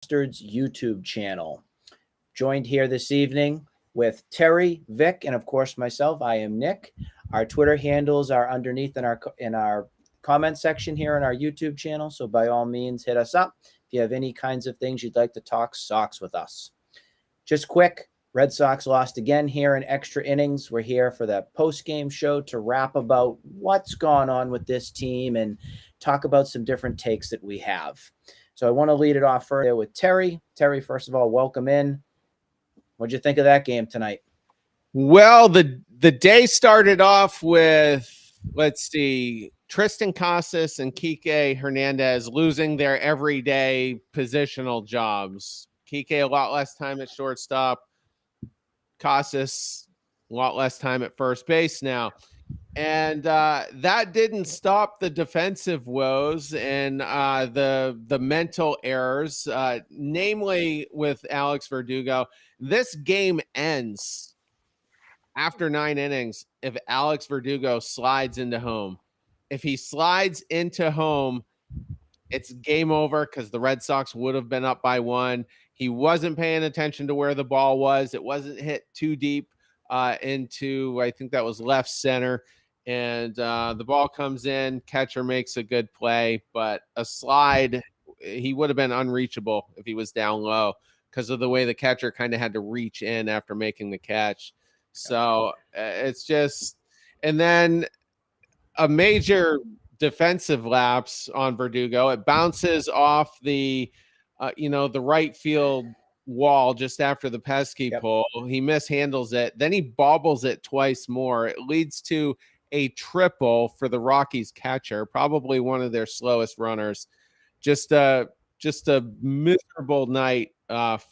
Bastards YouTube channel. Joined here this evening with Terry, Vic, and of course myself. I am Nick. Our Twitter handles are underneath in our comment section here on our YouTube channel, so by all means hit us up if you have any kinds of things you'd like to talk Sox with us. Just quick, Red Sox lost again here in extra innings. We're here for the post-game show to wrap about what's gone on with this team and talk about some different takes that we have. So I want to lead it off first with Terry. Terry, first of all, welcome in. What'd you think of that game tonight? Well, the day started off with, let's see, Tristan Casas and Kike Hernandez losing their everyday positional jobs. Kike a lot less time at shortstop. Casas a lot less time at first base now. And that didn't stop the defensive woes and the mental errors, namely with Alex Verdugo. This game ends after 9 innings if Alex Verdugo slides into home. If he slides into home, it's game over because the Red Sox would have been up by 1. He wasn't paying attention to where the ball was. It wasn't hit too deep into, I think that was left center. And the ball comes in, catcher makes a good play, but a slide, he would have been unreachable if he was down low because of the way the catcher kind of had to reach in after making the catch. So it's just, and then a major defensive lapse on Verdugo. It bounces off the, the right field wall just after the pesky pull. He mishandles it. Then he bobbles it twice more. It leads to a triple for the Rockies catcher, probably one of their slowest runners. Just a miserable night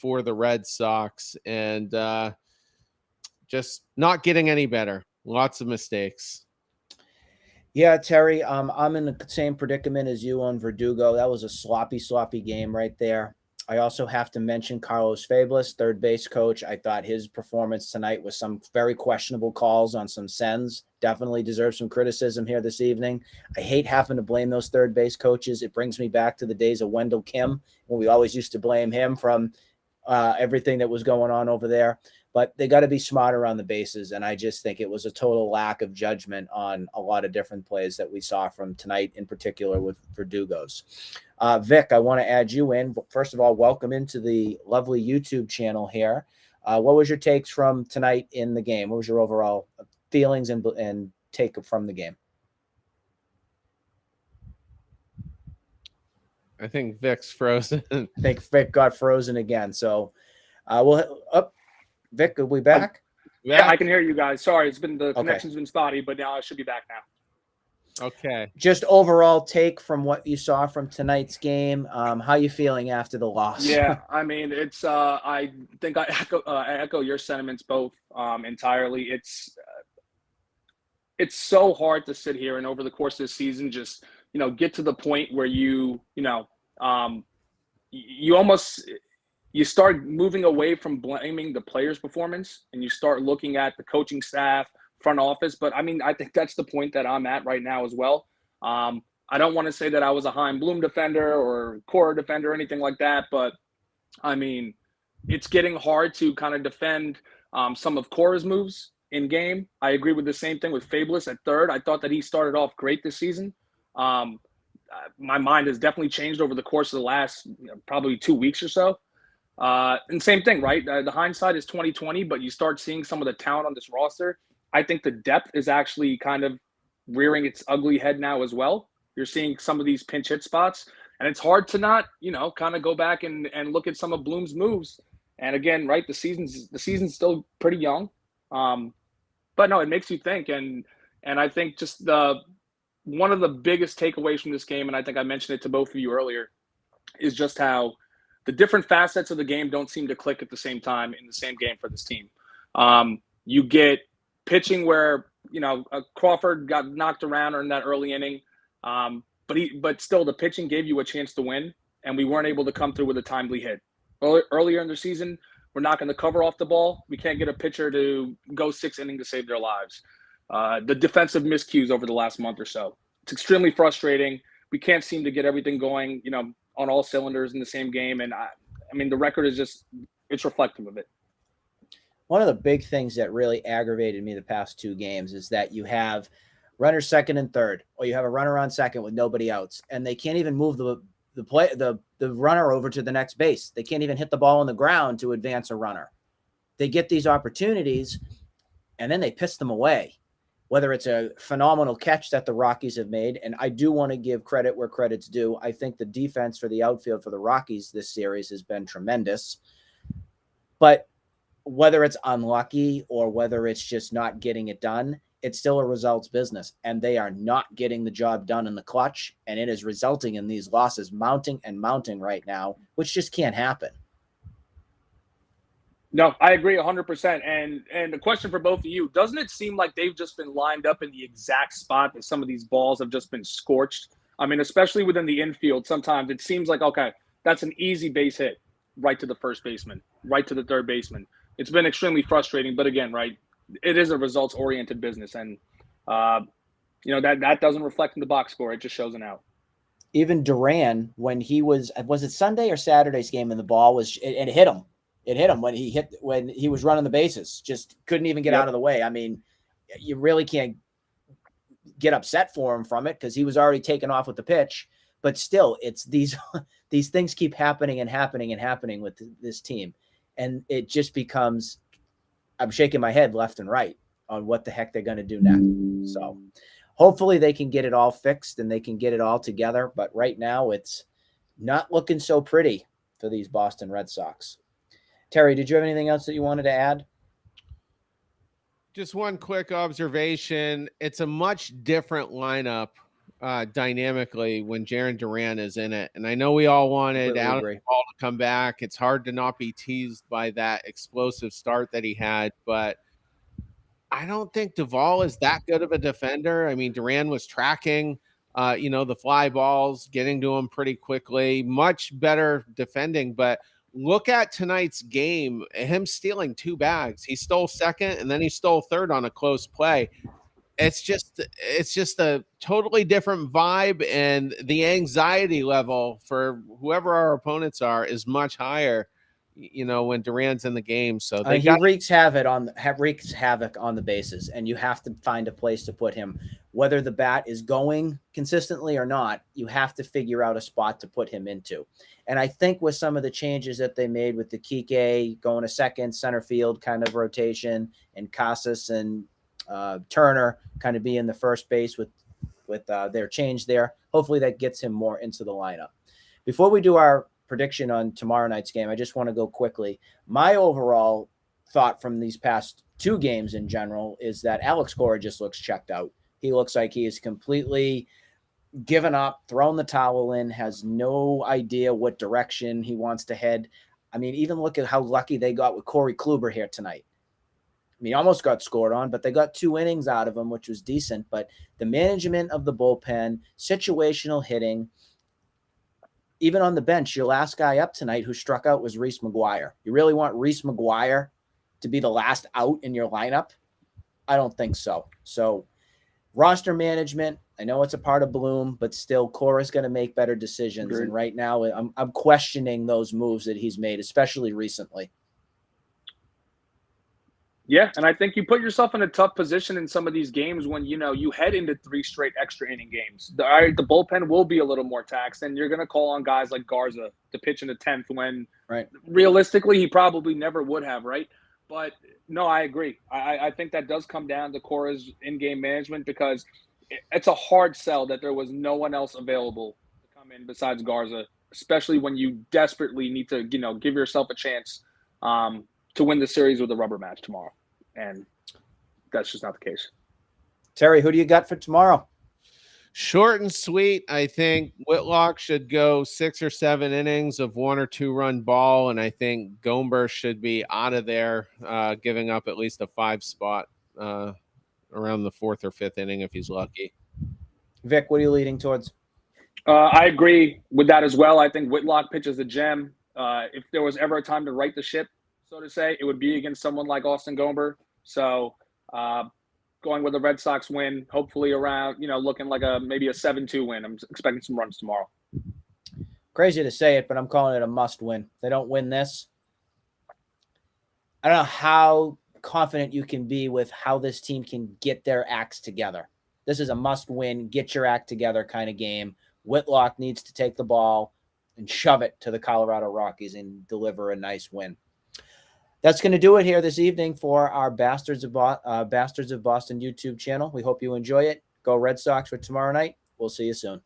for the Red Sox, and just not getting any better. Lots of mistakes. Yeah, Terry, I'm in the same predicament as you on Verdugo. That was a sloppy game right there. I also have to mention Carlos Fablis, third base coach. I thought his performance tonight was some very questionable calls on some sends. Definitely deserves some criticism here this evening. I hate having to blame those third base coaches. It brings me back to the days of Wendell Kim when we always used to blame him from everything that was going on over there. But they got to be smarter on the bases, and I just think it was a total lack of judgment on a lot of different plays that we saw from tonight, in particular with Verdugo's. Vic, I want to add you in. First of all, welcome into the lovely YouTube channel here. What was your takes from tonight in the game? What was your overall feelings and take from the game? I think Vic's frozen. I think Vic got frozen again. So Vic, are we back? Yeah, I can hear you guys. Sorry, the connection's been spotty, but now I should be back now. Okay. Just overall take from what you saw from tonight's game. How you feeling after the loss? Yeah, I mean, it's I think I echo your sentiments both entirely. It's so hard to sit here and over the course of this season just, get to the point where you start moving away from blaming the players' performance and you start looking at the coaching staff, front office. But I mean, I think that's the point that I'm at right now as well. I don't want to say that I was a Chaim Bloom defender or Cora defender or anything like that, but I mean, it's getting hard to kind of defend some of Cora's moves in game. I agree with the same thing with Fablis at third. I thought that he started off great this season. My mind has definitely changed over the course of the last probably 2 weeks or so. And same thing, right? The hindsight is 2020, but you start seeing some of the talent on this roster. I think the depth is actually kind of rearing its ugly head now as well. You're seeing some of these pinch hit spots, and it's hard to not, kind of go back and look at some of Bloom's moves. And again, right, the season's still pretty young, but no, it makes you think. And I think just one of the biggest takeaways from this game, and I think I mentioned it to both of you earlier, is just how the different facets of the game don't seem to click at the same time in the same game for this team. You get pitching where, Crawford got knocked around in that early inning, but still the pitching gave you a chance to win, and we weren't able to come through with a timely hit. Earlier in the season, we're knocking the cover off the ball. We can't get a pitcher to go 6 innings to save their lives. The defensive miscues over the last month or so. It's extremely frustrating. We can't seem to get everything going, on all cylinders in the same game. And I mean, the record is just it's reflective of it. One of the big things that really aggravated me the past 2 games is that you have runners second and third, or you have a runner on second with nobody outs, and they can't even move the runner over to the next base. They can't even hit the ball on the ground to advance a runner. They get these opportunities, and then they piss them away. Whether it's a phenomenal catch that the Rockies have made, and I do want to give credit where credit's due. I think the defense for the outfield for the Rockies this series has been tremendous. But whether it's unlucky or whether it's just not getting it done, it's still a results business, and they are not getting the job done in the clutch, and it is resulting in these losses mounting and mounting right now, which just can't happen. No, I agree 100%. And the question for both of you, doesn't it seem like they've just been lined up in the exact spot that some of these balls have just been scorched? I mean, especially within the infield, sometimes it seems like, okay, that's an easy base hit right to the first baseman, right to the third baseman. It's been extremely frustrating, but again, right, it is a results-oriented business, and that doesn't reflect in the box score. It just shows an out. Even Duran, when he was it Sunday or Saturday's game, and the ball was it hit him. It hit him when he was running the bases. Just couldn't even get out of the way. I mean, you really can't get upset for him from it because he was already taken off with the pitch. But still, it's these things keep happening and happening and happening with this team. And it just becomes, I'm shaking my head left and right on what the heck they're going to do next. So hopefully they can get it all fixed and they can get it all together. But right now it's not looking so pretty for these Boston Red Sox. Terry, did you have anything else that you wanted to add? Just one quick observation. It's a much different lineup dynamically when Jarren Duran is in it. And I know we all wanted Adam Duvall to come back. It's hard to not be teased by that explosive start that he had, but I don't think Duvall is that good of a defender. I mean, Duran was tracking, the fly balls, getting to him pretty quickly, much better defending. But look at tonight's game, him stealing 2 bags. He stole second and then he stole third on a close play. It's just a totally different vibe, and the anxiety level for whoever our opponents are is much higher, when Duran's in the game. So he wreaks havoc on the bases, and you have to find a place to put him. Whether the bat is going consistently or not, you have to figure out a spot to put him into. And I think with some of the changes that they made with the Kike going to second, center field kind of rotation, and Casas and Turner kind of be in the first base with their change there. Hopefully that gets him more into the lineup. Before we do our prediction on tomorrow night's game, I just want to go quickly. My overall thought from these past 2 games in general is that Alex Cora just looks checked out. He looks like he is completely given up, thrown the towel in, has no idea what direction he wants to head. I mean, even look at how lucky they got with Corey Kluber here tonight. I mean, he almost got scored on, but they got 2 innings out of him, which was decent. But the management of the bullpen, situational hitting, even on the bench, your last guy up tonight who struck out was Reese McGuire. You really want Reese McGuire to be the last out in your lineup? I don't think so. So roster management, I know it's a part of Bloom, but still Cora's going to make better decisions. Agreed. And right now I'm questioning those moves that he's made, especially recently. Yeah, and I think you put yourself in a tough position in some of these games when, you head into 3 straight extra inning games. The bullpen will be a little more taxed, and you're going to call on guys like Garza to pitch in the 10th when realistically he probably never would have, right? But, no, I agree. I think that does come down to Cora's in-game management because it's a hard sell that there was no one else available to come in besides Garza, especially when you desperately need to, give yourself a chance to win the series with a rubber match tomorrow. And that's just not the case. Terry, who do you got for tomorrow? Short and sweet. I think Whitlock should go 6 or 7 innings of 1 or 2 run ball. And I think Gomber should be out of there, giving up at least a 5 spot around the 4th or 5th inning if he's lucky. Vic, what are you leading towards? I agree with that as well. I think Whitlock pitches a gem. If there was ever a time to right the ship, so to say, it would be against someone like Austin Gomber. So going with the Red Sox win, hopefully around, looking like maybe a 7-2 win. I'm expecting some runs tomorrow. Crazy to say it, but I'm calling it a must win. If they don't win this, I don't know how confident you can be with how this team can get their acts together. This is a must win, get your act together kind of game. Whitlock needs to take the ball and shove it to the Colorado Rockies and deliver a nice win. That's going to do it here this evening for our Bastards of Boston YouTube channel. We hope you enjoy it. Go Red Sox for tomorrow night. We'll see you soon.